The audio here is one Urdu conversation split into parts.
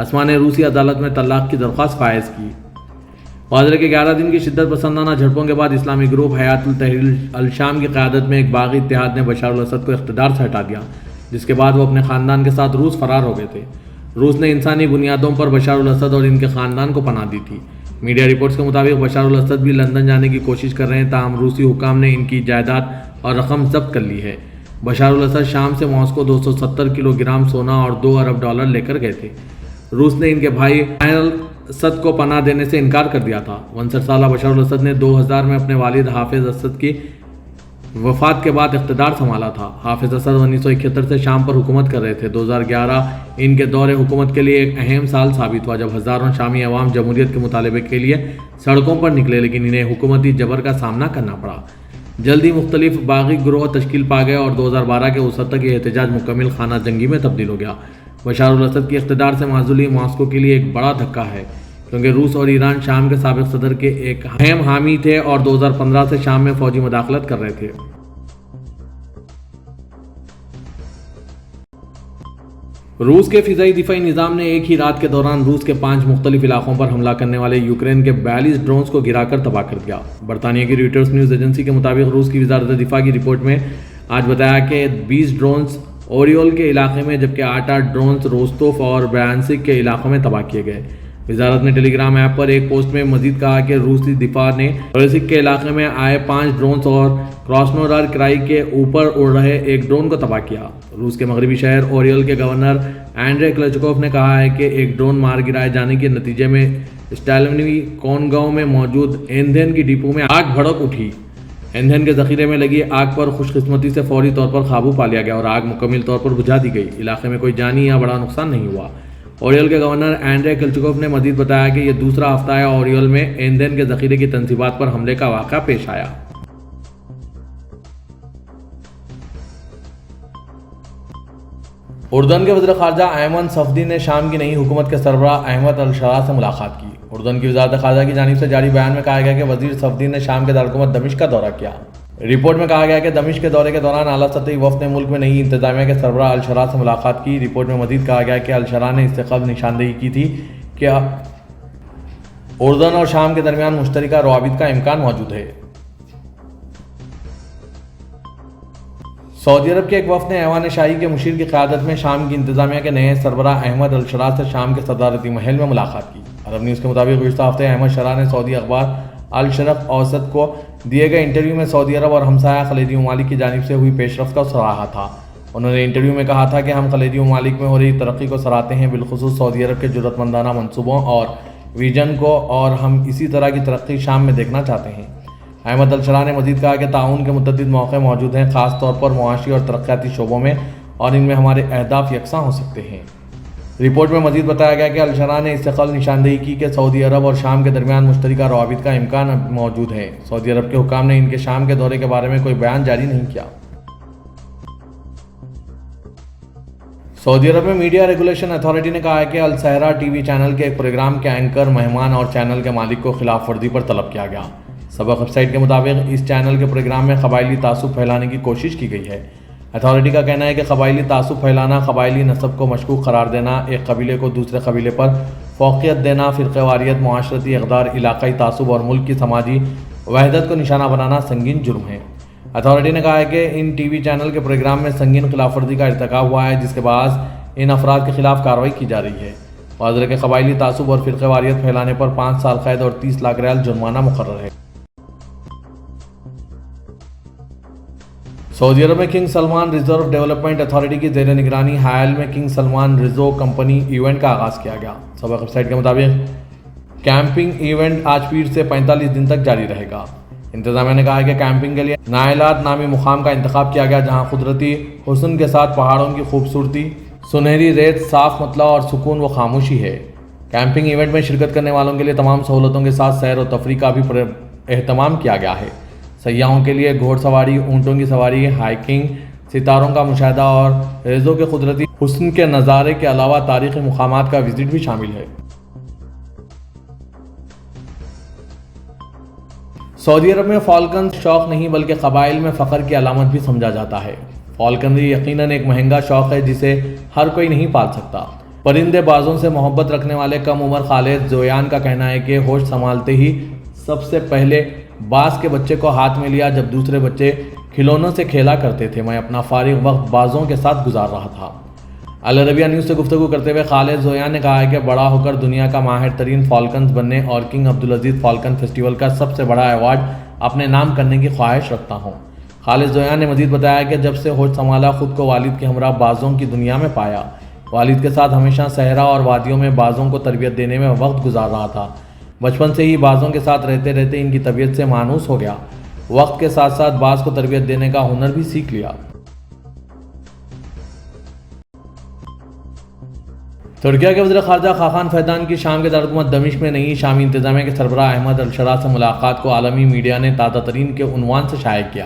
اسما نے روسی عدالت میں طلاق کی درخواست فائز کی۔ واضح کہ 11 دن کی شدت پسندانہ جھڑپوں کے بعد اسلامی گروپ حیات التحریر الشام کی قیادت میں ایک باغی اتحاد نے بشار الاسد کو اقتدار سے ہٹا دیا، جس کے بعد وہ اپنے خاندان کے ساتھ روس فرار ہو گئے تھے۔ روس نے انسانی بنیادوں پر بشار الاسد اور ان کے خاندان کو پناہ دی تھی۔ میڈیا رپورٹس کے مطابق بشار الاسد بھی لندن جانے کی کوشش کر رہے ہیں، تاہم روسی حکام نے ان کی جائیداد اور رقم ضبط کر لی ہے۔ بشار الاسد شام سے ماسکو 270 کلو گرام سونا اور $2 ارب لے کر گئے تھے۔ روس نے ان کے بھائی اسد کو پناہ دینے سے انکار کر دیا تھا۔ 59 سالہ بشار الاسد نے 2000 میں اپنے والد حافظ اسد کی وفات کے بعد اقتدار سنبھالا تھا۔ حافظ اسد 1971 سے شام پر حکومت کر رہے تھے۔ 2011 ان کے دور حکومت کے لیے ایک اہم سال ثابت ہوا، جب ہزاروں شامی عوام جمہوریت کے مطالبے کے لیے سڑکوں پر نکلے، لیکن انہیں حکومتی جبر کا سامنا کرنا پڑا۔ جلد ہی مختلف باغی گروہ تشکیل پا گئے اور 2012 کے اوسط تک یہ احتجاج مکمل خانہ جنگی میں تبدیل ہو گیا۔ بشار الاسد کی اقتدار سے معزولی ماسکو کے لیے ایک بڑا دھکا ہے، کیونکہ روس اور ایران شام کے سابق صدر کے ایک اہم حامی تھے اور 2015 سے شام میں فوجی مداخلت کر رہے تھے۔ روس کے فضائی دفاعی نظام نے ایک ہی رات کے دوران روس کے 5 مختلف علاقوں پر حملہ کرنے والے یوکرین کے 42 ڈرونز کو گرا کر تباہ کر دیا۔ برطانیہ کی رویٹرز نیوز ایجنسی کے مطابق روس کی وزارت دفاع کی رپورٹ میں آج بتایا کہ 20 ڈرونز اوریول کے علاقے میں، جبکہ 8 ڈرونز روستوف اور برانسک کے علاقوں میں تباہ کیے گئے۔ وزارت نے ٹیلی گرام ایپ پر ایک پوسٹ میں مزید کہا کہ روسی دفاع نے برانسک کے علاقے میں آئے 5 ڈرونز اور کراسنودار کرائی کے اوپر اڑ رہے ایک ڈرون کو تباہ کیا۔ روس کے مغربی شہر اوریول کے گورنر اینڈرے کلچکوف نے کہا ہے کہ ایک ڈرون مار گرائے جانے کے نتیجے میں اسٹالینی کونگاؤں میں موجود ایندھن کی ڈپو میں آگ بھڑک اٹھی۔ ایندھن کے ذخیرے میں لگی آگ پر خوش قسمتی سے فوری طور پر قابو پا لیا گیا اور آگ مکمل طور پر بجھا دی گئی۔ علاقے میں کوئی جانی یا بڑا نقصان نہیں ہوا۔ اوریول کے گورنر اینڈرے کلچکوف نے مزید بتایا کہ یہ دوسرا ہفتہ ہے اوریول میں ایندھن کے ذخیرے کی تنصیبات پر حملے کا واقعہ پیش آیا۔ اردن کے وزیر خارجہ ایمن صفدی نے شام کی نئی حکومت کے سربراہ احمد الشرا سے ملاقات کی۔ اردن کی وزارت خارجہ کی جانب سے جاری بیان میں کہا گیا کہ وزیر صفدی نے شام کے دارالحکومت دمشق کا دورہ کیا۔ رپورٹ میں کہا گیا کہ دمشق کے دورے کے دوران اعلیٰ سطحی وفد نے ملک میں نئی انتظامیہ کے سربراہ الشرا سے ملاقات کی۔ رپورٹ میں مزید کہا گیا کہ الشرا نے اس سے قبل نشاندہی کی تھی کہ اردن اور شام کے درمیان مشترکہ روابط کا امکان موجود ہے۔ سعودی عرب کے ایک وفد نے ایوان شاہی کے مشیر کی قیادت میں شام کی انتظامیہ کے نئے سربراہ احمد الشرا سے شام کے صدارتی محل میں ملاقات کی۔ عرب نیوز کے مطابق گزشتہ ہفتے احمد شرا نے سعودی اخبار الشرق اوسط کو دیے گئے انٹرویو میں سعودی عرب اور ہمسایہ خلیجی ممالک کی جانب سے ہوئی پیش رفت کو سراہا تھا۔ انہوں نے انٹرویو میں کہا تھا کہ ہم خلیجی ممالک میں ہو رہی ترقی کو سراہتے ہیں، بالخصوص سعودی عرب کے جرأت مندانہ منصوبوں اور ویژن کو، اور ہم اسی طرح کی ترقی شام میں دیکھنا چاہتے ہیں۔ احمد الشرا نے مزید کہا کہ تعاون کے متعدد مواقع موجود ہیں، خاص طور پر معاشی اور ترقیاتی شعبوں میں، اور ان میں ہمارے اہداف یکساں ہو سکتے ہیں۔ رپورٹ میں مزید بتایا گیا کہ الشرا نے اس سے قبل نشاندہی کی کہ سعودی عرب اور شام کے درمیان مشترکہ روابط کا امکان موجود ہے۔ سعودی عرب کے حکام نے ان کے شام کے دورے کے بارے میں کوئی بیان جاری نہیں کیا۔ سعودی عرب میں میڈیا ریگولیشن اتھارٹی نے کہا ہے کہ الصحرا ٹی وی چینل کے ایک پروگرام کے اینکر، مہمان اور چینل کے مالک کو خلاف ورزی پر طلب کیا گیا۔ سبق ویب سائٹ کے مطابق اس چینل کے پروگرام میں قبائلی تعصب پھیلانے کی کوشش کی گئی ہے۔ اتھارٹی کا کہنا ہے کہ قبائلی تعصب پھیلانا، قبائلی نسب کو مشکوک قرار دینا، ایک قبیلے کو دوسرے قبیلے پر فوقیت دینا، فرقہ واریت، معاشرتی اقدار، علاقائی تعصب اور ملک کی سماجی وحدت کو نشانہ بنانا سنگین جرم ہے۔ اتھارٹی نے کہا ہے کہ ان ٹی وی چینل کے پروگرام میں سنگین خلاف ورزی کا ارتکاب ہوا ہے، جس کے باعث ان افراد کے خلاف کارروائی کی جا رہی ہے۔ واضح کہ قبائلی تعصب اور فرقہ واریت پھیلانے پر 5 سال قید اور 30 لاکھ ریال جرمانہ مقرر ہے۔ سعودی عرب میں king Salman reserve development authority کی زیر نگرانی حائل میں کنگ سلمان ریزو کمپنی ایونٹ کا آغاز کیا گیا۔ سبق ویب سائٹ کے مطابق کیمپنگ ایونٹ آج پیر سے 45 دن تک جاری رہے گا۔ انتظامیہ نے کہا ہے کہ کیمپنگ کے لیے نائلات نامی مقام کا انتخاب کیا گیا، جہاں قدرتی حسن کے ساتھ پہاڑوں کی خوبصورتی، سنہری ریت، صاف مطلع اور سکون و خاموشی ہے۔ کیمپنگ ایونٹ میں شرکت کرنے والوں کے لیے تمام سہولتوں کے ساتھ سیر و تفریح کا بھی اہتمام کیا گیا ہے۔ سیاحوں کے لیے گھوڑ سواری، اونٹوں کی سواری، ہائکنگ، ستاروں کا مشاہدہ اور ریزو کے قدرتی حسن کے نظارے کے علاوہ تاریخی مقامات کا وزٹ بھی شامل ہے۔ سعودی عرب میں فالکن شوق نہیں بلکہ قبائل میں فخر کی علامت بھی سمجھا جاتا ہے۔ فالکنری یقیناً ایک مہنگا شوق ہے جسے ہر کوئی نہیں پال سکتا۔ پرندے بازوں سے محبت رکھنے والے کم عمر خالد زویان کا کہنا ہے کہ ہوش سنبھالتے ہی سب سے پہلے باز کے بچے کو ہاتھ میں لیا جب دوسرے بچے کھلونوں سے کھیلا کرتے تھے۔ میں اپنا فارغ وقت بازوں کے ساتھ گزار رہا تھا۔ العربیہ نیوز سے گفتگو کرتے ہوئے خالد زویان نے کہا ہے کہ بڑا ہو کر دنیا کا ماہر ترین فالکنز بننے اور کنگ عبدالعزیز فالکن فیسٹیول کا سب سے بڑا ایوارڈ اپنے نام کرنے کی خواہش رکھتا ہوں۔ خالد زویان نے مزید بتایا کہ جب سے ہوش سنبھالا خود کو والد کے ہمراہ بازوں کی دنیا میں پایا۔ والد کے ساتھ ہمیشہ صحرا اور وادیوں میں بازوں کو تربیت دینے میں وقت گزار رہا تھا۔ بچپن سے ہی بازوں کے ساتھ رہتے رہتے ان کی طبیعت سے مانوس ہو گیا۔ وقت کے ساتھ ساتھ باز کو تربیت دینے کا ہنر بھی سیکھ لیا۔ ترکیہ کے وزیر خارجہ خاقان فیدان کی شام کے دارالحکومت دمشق میں نئی شامی انتظامیہ کے سربراہ احمد الشرا سے ملاقات کو عالمی میڈیا نے تازہ ترین کے عنوان سے شائع کیا۔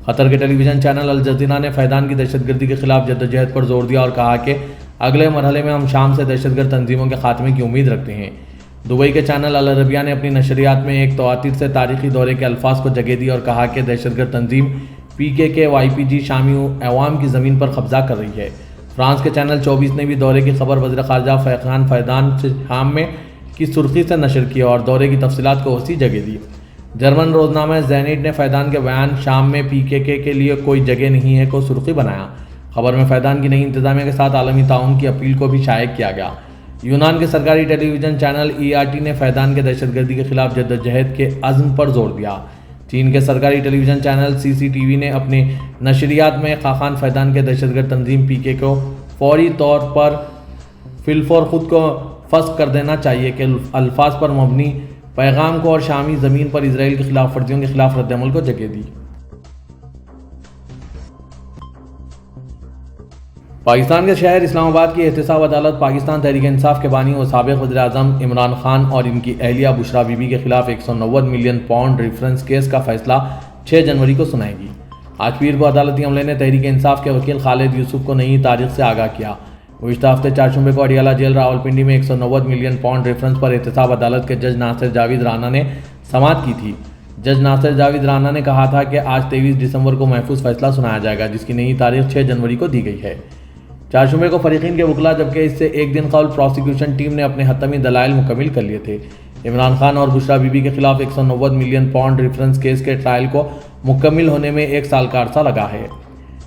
قطر کے ٹیلی ویژن چینل الجزیرہ نے فیدان کی دہشت گردی کے خلاف جدوجہد پر زور دیا اور کہا کہ اگلے مرحلے میں ہم شام سے دہشت گرد تنظیموں کے خاتمے کی امید رکھتے ہیں۔ دبئی کے چینل العربیہ نے اپنی نشریات میں ایک تواتر سے تاریخی دورے کے الفاظ کو جگہ دی اور کہا کہ دہشت گرد تنظیم PKK شامی عوام کی زمین پر قبضہ کر رہی ہے۔ فرانس کے چینل 24 نے بھی دورے کی خبر وزیر خارجہ خاقان فیدان سے شام میں کی سرخی سے نشر کی اور دورے کی تفصیلات کو وسیع جگہ دی۔ جرمن روزنامہ زینیٹ نے فیدان کے بیان شام میں PKK کے لیے کوئی جگہ نہیں ہے کو سرخی بنایا۔ خبر میں فیدان کی نئی انتظامیہ کے ساتھ عالمی تعاون کی اپیل کو بھی شائع کیا گیا۔ یونان کے سرکاری ٹیلی ویژن چینل ERT نے فیدان کے دہشت گردی کے خلاف جدوجہد کے عزم پر زور دیا۔ چین کے سرکاری ٹیلی ویژن چینل CCTV نے اپنے نشریات میں خاقان فیدان کے دہشت گرد تنظیم PKK کو فوری طور پر فلفور خود کو فسخ کر دینا چاہیے کہ الفاظ پر مبنی پیغام کو اور شامی زمین پر اسرائیل کی خلاف ورزیوں کے خلاف رد عمل کو جگہ دی۔ پاکستان کے شہر اسلام آباد کی احتساب عدالت پاکستان تحریک انصاف کے بانی و سابق وزیر اعظم عمران خان اور ان کی اہلیہ بشرا بی بی کے خلاف 190 ملین پاؤنڈ ریفرنس کیس کا فیصلہ 6 جنوری کو سنائے گی۔ آج پیر کو عدالتی عملے نے تحریک انصاف کے وکیل خالد یوسف کو نئی تاریخ سے آگاہ کیا۔ گزشتہ ہفتے چارشنبے کو اڈیالہ جیل راولپنڈی میں 190 ملین پاؤنڈ ریفرنس پر احتساب عدالت کے جج ناصر جاوید رانا نے سماعت کی تھی۔ جج ناصر جاوید رانا نے کہا تھا کہ آج 23 دسمبر کو محفوظ فیصلہ سنایا جائے گا، جس کی نئی تاریخ 6 جنوری کو دی گئی ہے۔ چارشنبے کو فریقین کے وکلاء جبکہ اس سے ایک دن قبل پروسیکیوشن ٹیم نے اپنے حتمی دلائل مکمل کر لیے تھے۔ عمران خان اور بشرا بی بی کے خلاف 190 ملین پاؤنڈ ریفرنس کیس کے ٹرائل کو مکمل ہونے میں 1 سال کا عرصہ لگا ہے۔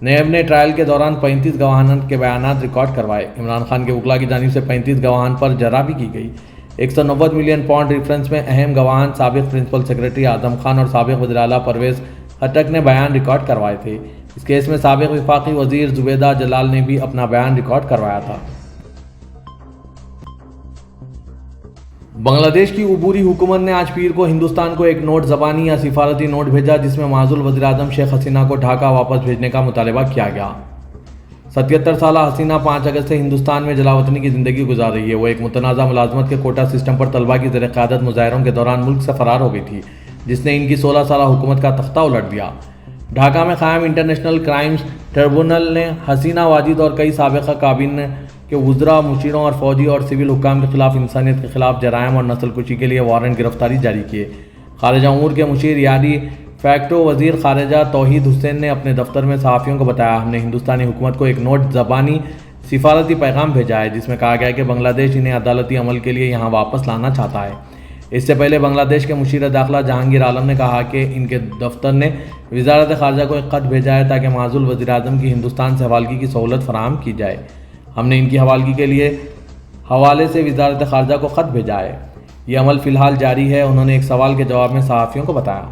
نیب نے ٹرائل کے دوران 35 گواہان کے بیانات ریکارڈ کروائے۔ عمران خان کے وکلاء کی جانب سے 35 گواہان پر جرح بھی کی گئی۔ 190 ملین پاؤنڈ ریفرنس میں اہم گواہان سابق پرنسپل سیکرٹری اعظم خان اور سابق وزیر اعلیٰ پرویز خٹک نے بیان ریکارڈ کروائے تھے۔ اس کیس میں سابق وفاقی وزیر زبیدہ جلال نے بھی اپنا بیان ریکارڈ کروایا تھا۔ بنگلہ دیش کی عبوری حکومت نے آج پیر کو ہندوستان کو ایک نوٹ زبانی یا سفارتی نوٹ بھیجا جس میں معزول وزیر اعظم شیخ حسینہ کو ڈھاکہ واپس بھیجنے کا مطالبہ کیا گیا۔ 77 سالہ حسینہ 5 اگست سے ہندوستان میں جلاوطنی کی زندگی گزار رہی ہے۔ وہ ایک متنازع ملازمت کے کوٹا سسٹم پر طلبہ کی زیر قیادت مظاہروں کے دوران ملک سے فرار ہو گئی تھی، جس نے ان کی 16 سالہ حکومت کا تختہ الٹ دیا۔ ڈھاکہ میں قائم انٹرنیشنل کرائمز ٹریبونل نے حسینہ واجد اور کئی سابقہ کابینہ کے وزراء، مشیروں اور فوجی اور سول حکام کے خلاف انسانیت کے خلاف جرائم اور نسل کشی کے لیے وارنٹ گرفتاری جاری کیے۔ خارجہ امور کے مشیر یادی فیکٹو وزیر خارجہ توحید حسین نے اپنے دفتر میں صحافیوں کو بتایا، ہم نے ہندوستانی حکومت کو ایک نوٹ زبانی سفارتی پیغام بھیجا ہے جس میں کہا گیا ہے کہ بنگلہ دیش انہیں عدالتی عمل کے لیے یہاں واپس لانا چاہتا ہے۔ اس سے پہلے بنگلہ دیش کے مشیر داخلہ جہانگیر عالم نے کہا کہ ان کے دفتر نے وزارت خارجہ کو ایک خط بھیجا ہے تاکہ معزول وزیر اعظم کی ہندوستان سے حوالگی کی سہولت فراہم کی جائے۔ ہم نے ان کی حوالگی کے لیے حوالے سے وزارت خارجہ کو خط بھیجا ہے۔ یہ عمل فی الحال جاری ہے، انہوں نے ایک سوال کے جواب میں صحافیوں کو بتایا۔